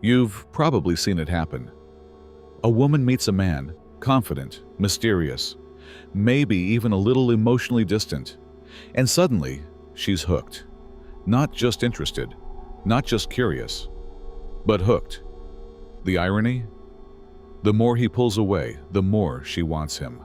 You've probably seen it happen. A woman meets a man, confident, mysterious, maybe even a little emotionally distant, and suddenly she's hooked. Not just interested, not just curious, but hooked. The irony? The more he pulls away, the more she wants him.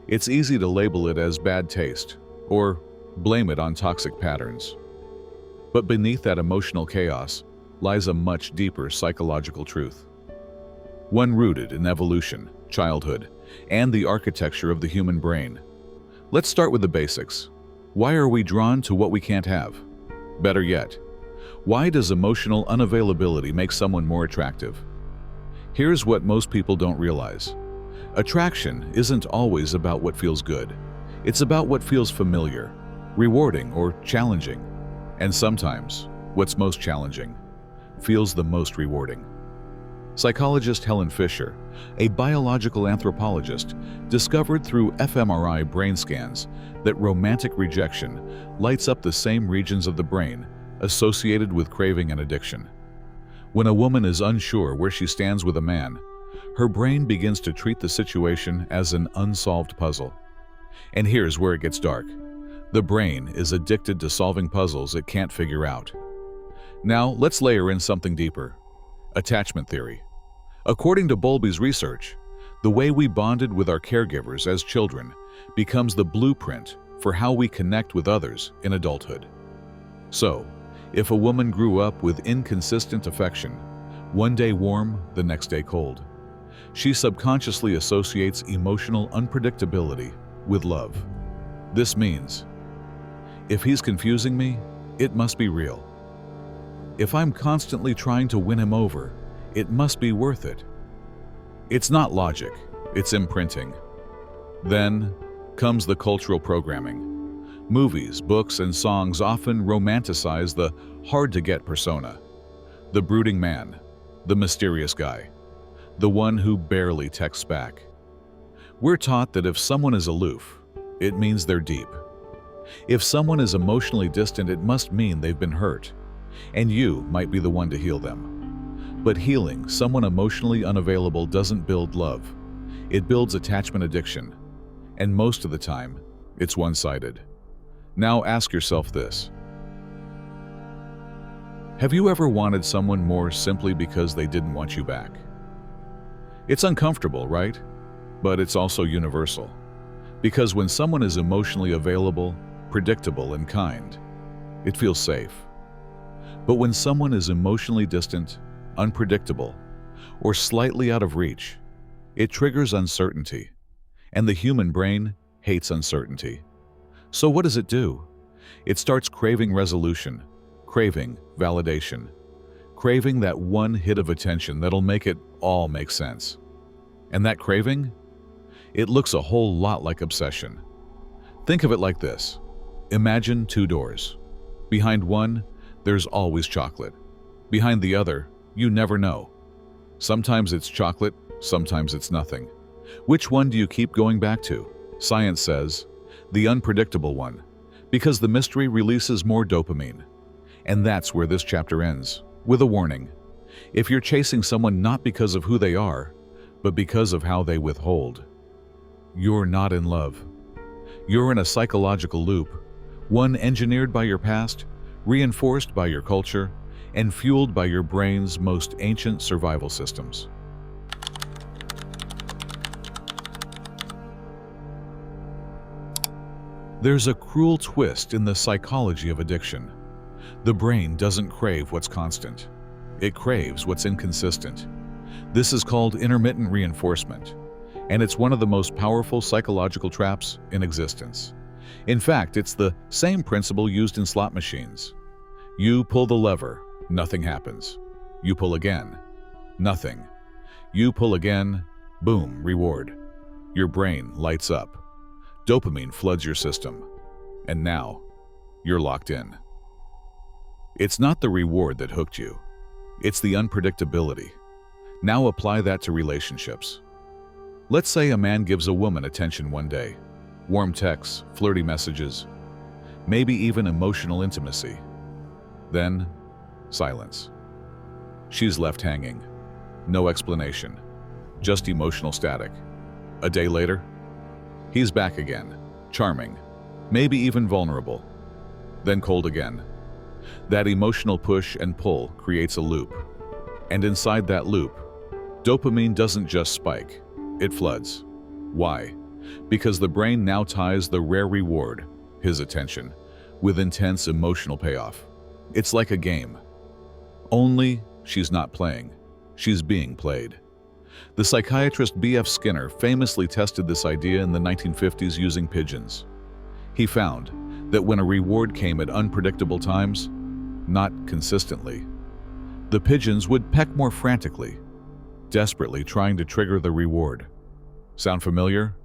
It's easy to label it as bad taste, or blame it on toxic patterns. But beneath that emotional chaos lies a much deeper psychological truth. One rooted in evolution, childhood, and the architecture of the human brain. Let's start with the basics. Why are we drawn to what we can't have? Better yet, why does emotional unavailability make someone more attractive? Here's what most people don't realize. Attraction isn't always about what feels good. It's about what feels familiar, rewarding, or challenging. And sometimes, what's most challenging feels the most rewarding. Psychologist Helen Fisher, a biological anthropologist, discovered through fMRI brain scans that romantic rejection lights up the same regions of the brain associated with craving and addiction. When a woman is unsure where she stands with a man, her brain begins to treat the situation as an unsolved puzzle. And here's where it gets dark. The brain is addicted to solving puzzles it can't figure out. Now, let's layer in something deeper. Attachment theory. According to Bowlby's research, the way we bonded with our caregivers as children becomes the blueprint for how we connect with others in adulthood. So, if a woman grew up with inconsistent affection, one day warm, the next day cold, she subconsciously associates emotional unpredictability with love. This means, if he's confusing me, it must be real. If I'm constantly trying to win him over, it must be worth it. It's not logic, it's imprinting. Then comes the cultural programming. Movies, books, and songs often romanticize the hard-to-get persona. The brooding man, the mysterious guy, the one who barely texts back. We're taught that if someone is aloof, it means they're deep. If someone is emotionally distant, it must mean they've been hurt, and you might be the one to heal them. But healing someone emotionally unavailable doesn't build love. It builds attachment addiction, and most of the time, it's one-sided. Now ask yourself this. Have you ever wanted someone more simply because they didn't want you back? It's uncomfortable, right? But it's also universal. Because when someone is emotionally available, predictable, and kind, it feels safe. But when someone is emotionally distant, unpredictable, or slightly out of reach, it triggers uncertainty. And the human brain hates uncertainty. So what does it do? It starts craving resolution, craving validation, craving that one hit of attention that'll make it all make sense. And that craving? It looks a whole lot like obsession. Think of it like this. Imagine two doors. Behind one, there's always chocolate. Behind the other, you never know. Sometimes it's chocolate, sometimes it's nothing. Which one do you keep going back to? Science says, the unpredictable one, because the mystery releases more dopamine. And that's where this chapter ends, with a warning. If you're chasing someone not because of who they are, but because of how they withhold, you're not in love. You're in a psychological loop, one engineered by your past, reinforced by your culture, and fueled by your brain's most ancient survival systems. There's a cruel twist in the psychology of addiction. The brain doesn't crave what's constant. It craves what's inconsistent. This is called intermittent reinforcement, and it's one of the most powerful psychological traps in existence. In fact, it's the same principle used in slot machines. You pull the lever, nothing happens. You pull again, nothing. You pull again, boom, reward. Your brain lights up. Dopamine floods your system. And now, you're locked in. It's not the reward that hooked you. It's the unpredictability. Now apply that to relationships. Let's say a man gives a woman attention one day. Warm texts, flirty messages, maybe even emotional intimacy. Then, silence. She's left hanging. No explanation. Just emotional static. A day later, he's back again. Charming. Maybe even vulnerable. Then cold again. That emotional push and pull creates a loop. And inside that loop, dopamine doesn't just spike, it floods. Why? Because the brain now ties the rare reward, his attention, with intense emotional payoff. It's like a game. Only she's not playing, she's being played. The psychiatrist B.F. Skinner famously tested this idea in the 1950s using pigeons. He found that when a reward came at unpredictable times, not consistently, the pigeons would peck more frantically, desperately trying to trigger the reward. Sound familiar?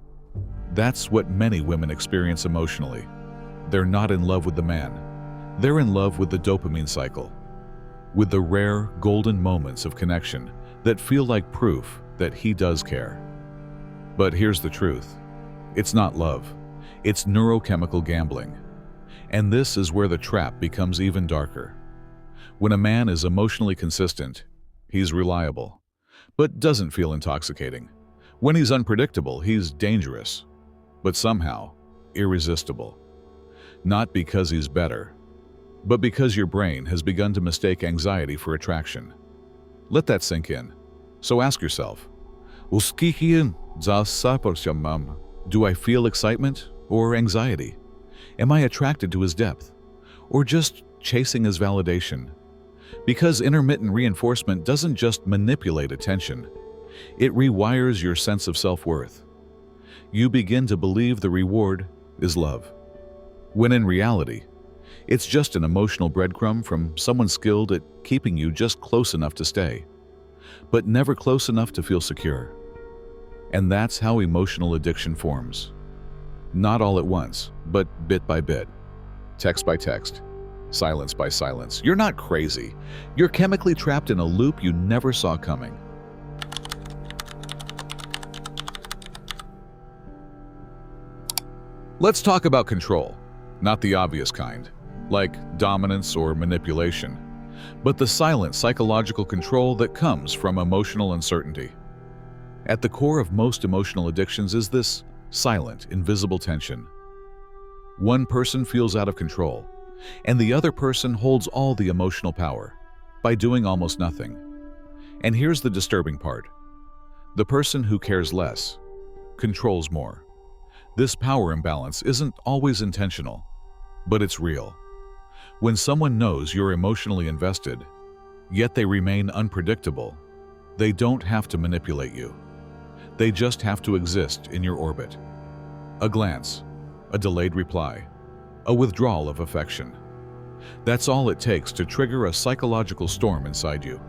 That's what many women experience emotionally. They're not in love with the man. They're in love with the dopamine cycle, with the rare golden moments of connection that feel like proof that he does care. But here's the truth. It's not love. It's neurochemical gambling. And this is where the trap becomes even darker. When a man is emotionally consistent, he's reliable, but doesn't feel intoxicating. When he's unpredictable, he's dangerous, but somehow irresistible. Not because he's better, but because your brain has begun to mistake anxiety for attraction. Let that sink in. So ask yourself, do I feel excitement or anxiety? Am I attracted to his depth, or just chasing his validation? Because intermittent reinforcement doesn't just manipulate attention, it rewires your sense of self-worth. You begin to believe the reward is love, when in reality, it's just an emotional breadcrumb from someone skilled at keeping you just close enough to stay, but never close enough to feel secure. And that's how emotional addiction forms. Not all at once, but bit by bit, text by text, silence by silence. You're not crazy. You're chemically trapped in a loop you never saw coming. Let's talk about control. Not the obvious kind, like dominance or manipulation, but the silent psychological control that comes from emotional uncertainty. At the core of most emotional addictions is this silent, invisible tension. One person feels out of control, and the other person holds all the emotional power by doing almost nothing. And here's the disturbing part. The person who cares less controls more. This power imbalance isn't always intentional, but it's real. When someone knows you're emotionally invested, yet they remain unpredictable, they don't have to manipulate you. They just have to exist in your orbit. A glance, a delayed reply, a withdrawal of affection. That's all it takes to trigger a psychological storm inside you.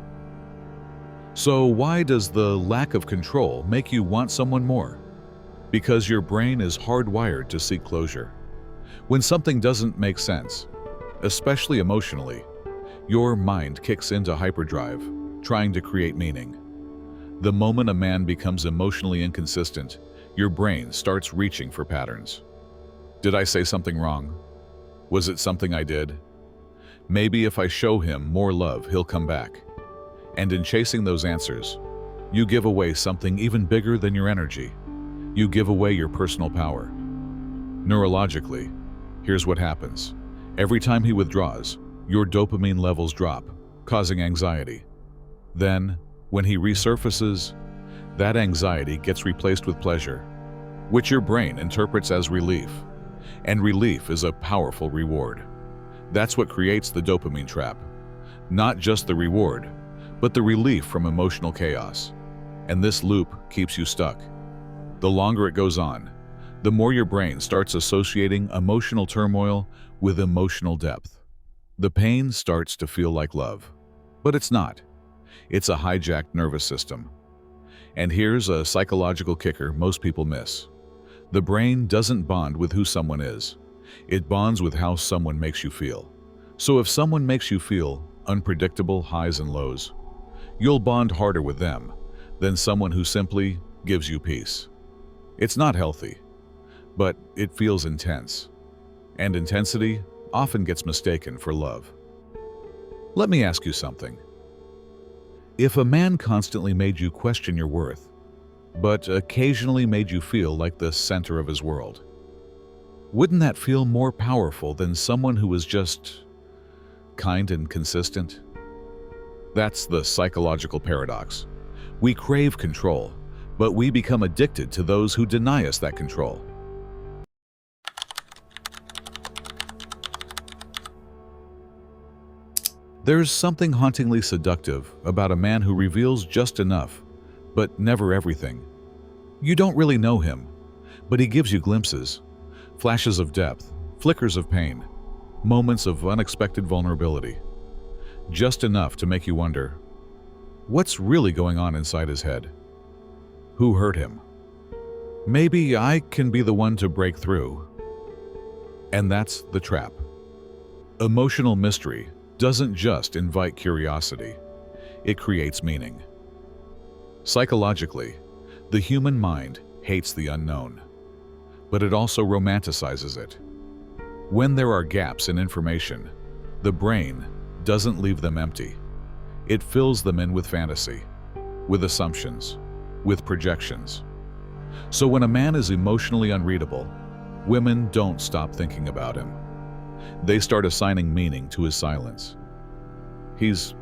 So why does the lack of control make you want someone more? Because your brain is hardwired to seek closure. When something doesn't make sense, especially emotionally, your mind kicks into hyperdrive, trying to create meaning. The moment a man becomes emotionally inconsistent, your brain starts reaching for patterns. Did I say something wrong? Was it something I did? Maybe if I show him more love, he'll come back. And in chasing those answers, you give away something even bigger than your energy. You give away your personal power. Neurologically, here's what happens. Every time he withdraws, your dopamine levels drop, causing anxiety. Then, when he resurfaces, that anxiety gets replaced with pleasure, which your brain interprets as relief. And relief is a powerful reward. That's what creates the dopamine trap. Not just the reward, but the relief from emotional chaos. And this loop keeps you stuck. The longer it goes on, the more your brain starts associating emotional turmoil with emotional depth. The pain starts to feel like love, but it's not. It's a hijacked nervous system. And here's a psychological kicker most people miss. The brain doesn't bond with who someone is. It bonds with how someone makes you feel. So if someone makes you feel unpredictable highs and lows, you'll bond harder with them than someone who simply gives you peace. It's not healthy, but it feels intense. And intensity often gets mistaken for love. Let me ask you something. If a man constantly made you question your worth, but occasionally made you feel like the center of his world, wouldn't that feel more powerful than someone who was just kind and consistent? That's the psychological paradox. We crave control, but we become addicted to those who deny us that control. There's something hauntingly seductive about a man who reveals just enough, but never everything. You don't really know him, but he gives you glimpses, flashes of depth, flickers of pain, moments of unexpected vulnerability. Just enough to make you wonder, what's really going on inside his head? Who hurt him? Maybe I can be the one to break through. And that's the trap. Emotional mystery doesn't just invite curiosity, it creates meaning. Psychologically, the human mind hates the unknown, but it also romanticizes it. When there are gaps in information, the brain doesn't leave them empty. It fills them in with fantasy, with assumptions, with projections. So when a man is emotionally unreadable, women don't stop thinking about him. They start assigning meaning to his silence. He's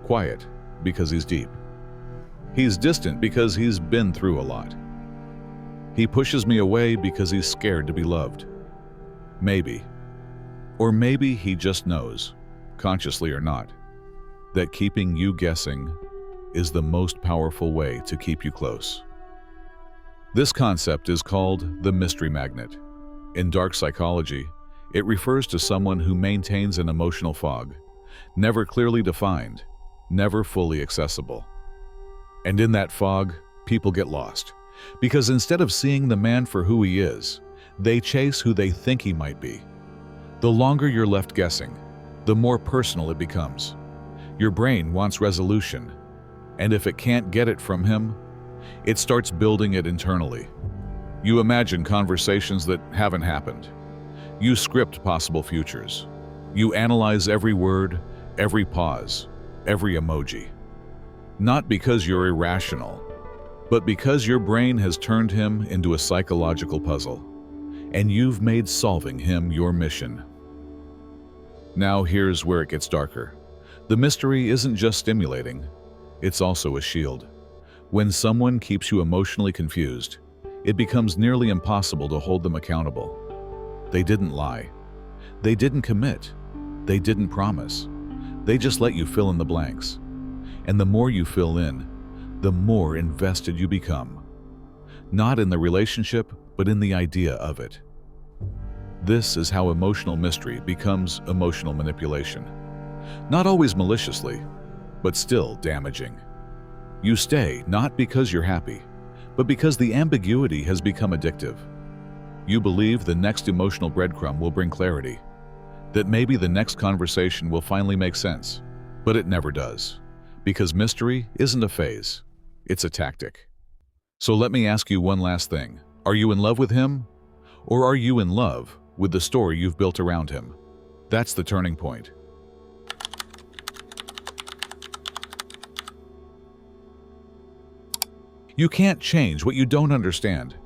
quiet because he's deep. He's distant because he's been through a lot. He pushes me away because he's scared to be loved. Maybe. Or maybe he just knows, consciously or not, that keeping you guessing is the most powerful way to keep you close. This concept is called the mystery magnet. In dark psychology, it refers to someone who maintains an emotional fog, never clearly defined, never fully accessible. And in that fog, people get lost, because instead of seeing the man for who he is, they chase who they think he might be. The longer you're left guessing, the more personal it becomes. Your brain wants resolution, and if it can't get it from him, it starts building it internally. You imagine conversations that haven't happened. You script possible futures. You analyze every word, every pause, every emoji. Not because you're irrational, but because your brain has turned him into a psychological puzzle, and you've made solving him your mission. Now here's where it gets darker. The mystery isn't just stimulating, it's also a shield. When someone keeps you emotionally confused, it becomes nearly impossible to hold them accountable. They didn't lie. They didn't commit. They didn't promise. They just let you fill in the blanks. And the more you fill in, the more invested you become. Not in the relationship, but in the idea of it. This is how emotional mystery becomes emotional manipulation. Not always maliciously, but still damaging. You stay not because you're happy, but because the ambiguity has become addictive. You believe the next emotional breadcrumb will bring clarity, that maybe the next conversation will finally make sense, but it never does, because mystery isn't a phase, it's a tactic. So let me ask you one last thing. Are you in love with him? Or are you in love with the story you've built around him? That's the turning point. You can't change what you don't understand.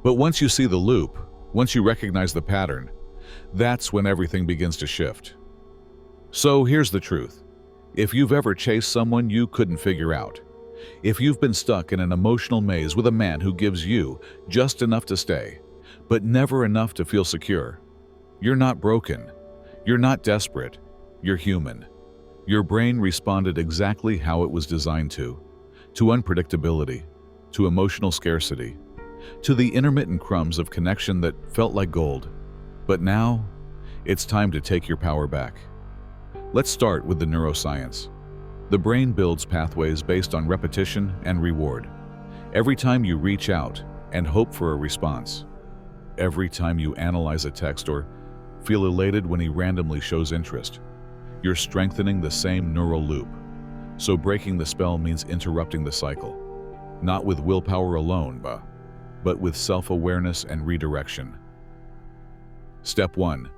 But once you see the loop, once you recognize the pattern, that's when everything begins to shift. So here's the truth. If you've ever chased someone you couldn't figure out, if you've been stuck in an emotional maze with a man who gives you just enough to stay, but never enough to feel secure, you're not broken. You're not desperate. You're human. Your brain responded exactly how it was designed to unpredictability, to emotional scarcity, to the intermittent crumbs of connection that felt like gold. But now, it's time to take your power back. Let's start with the neuroscience. The brain builds pathways based on repetition and reward. Every time you reach out and hope for a response, every time you analyze a text or feel elated when he randomly shows interest, you're strengthening the same neural loop. So breaking the spell means interrupting the cycle, not with willpower alone, but with self-awareness and redirection. Step 1.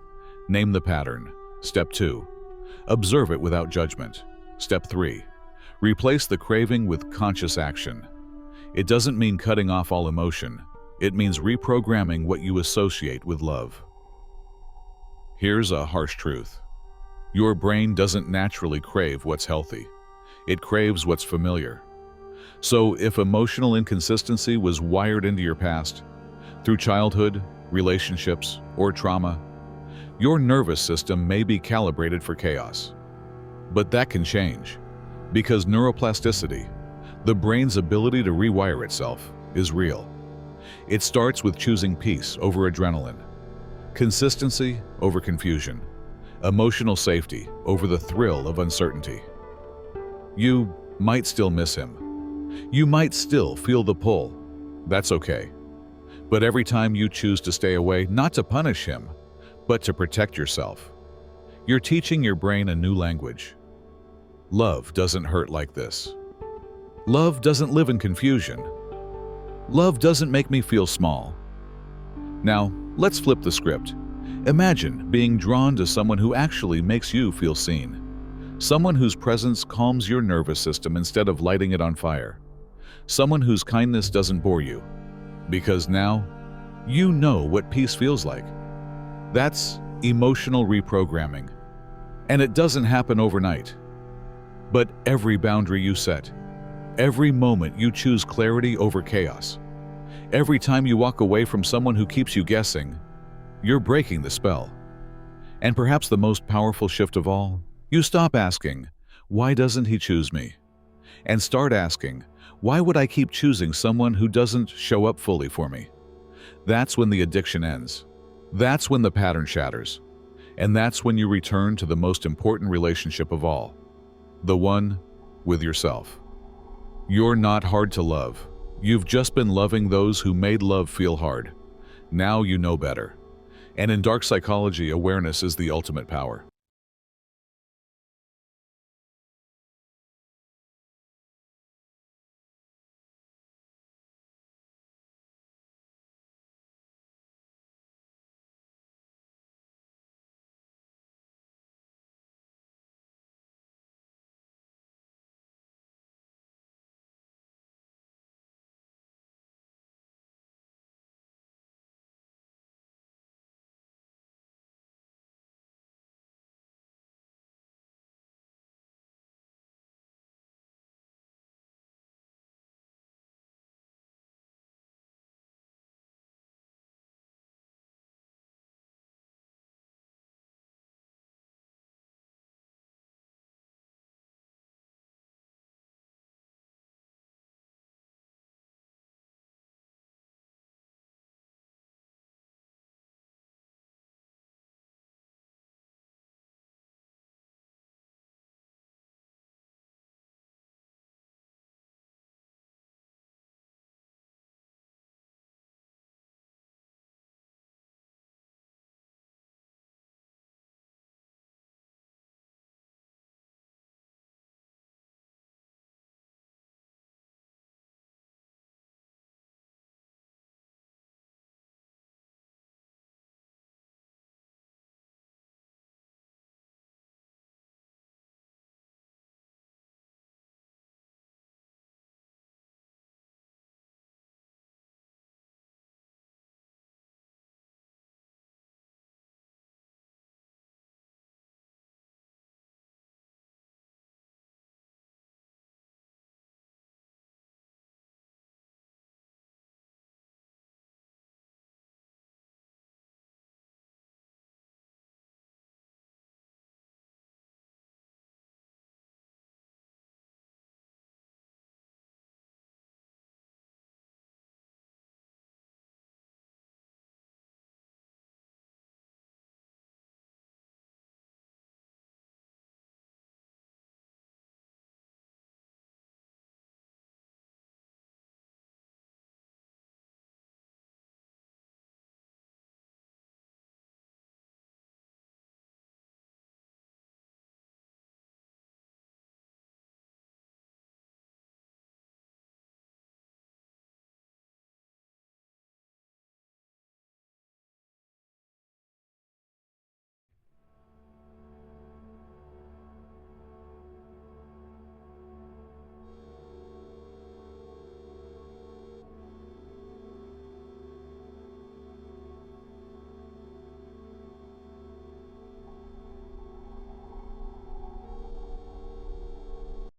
Name the pattern. Step 2. Observe it without judgment. Step 3. Replace the craving with conscious action. It doesn't mean cutting off all emotion. It means reprogramming what you associate with love. Here's a harsh truth. Your brain doesn't naturally crave what's healthy. It craves what's familiar. So if emotional inconsistency was wired into your past, through childhood, relationships, or trauma, your nervous system may be calibrated for chaos. But that can change, because neuroplasticity, the brain's ability to rewire itself, is real. It starts with choosing peace over adrenaline, consistency over confusion, emotional safety over the thrill of uncertainty. You might still miss him. You might still feel the pull. That's okay. But every time you choose to stay away, not to punish him, but to protect yourself, you're teaching your brain a new language. Love doesn't hurt like this. Love doesn't live in confusion. Love doesn't make me feel small. Now, let's flip the script. Imagine being drawn to someone who actually makes you feel seen. Someone whose presence calms your nervous system instead of lighting it on fire. Someone whose kindness doesn't bore you. Because now, you know what peace feels like. That's emotional reprogramming. And it doesn't happen overnight. But every boundary you set, every moment you choose clarity over chaos, every time you walk away from someone who keeps you guessing, you're breaking the spell. And perhaps the most powerful shift of all, you stop asking, "Why doesn't he choose me?" and start asking, "Why would I keep choosing someone who doesn't show up fully for me?" That's when the addiction ends. That's when the pattern shatters. And that's when you return to the most important relationship of all, the one with yourself. You're not hard to love. You've just been loving those who made love feel hard. Now you know better. And in dark psychology, awareness is the ultimate power.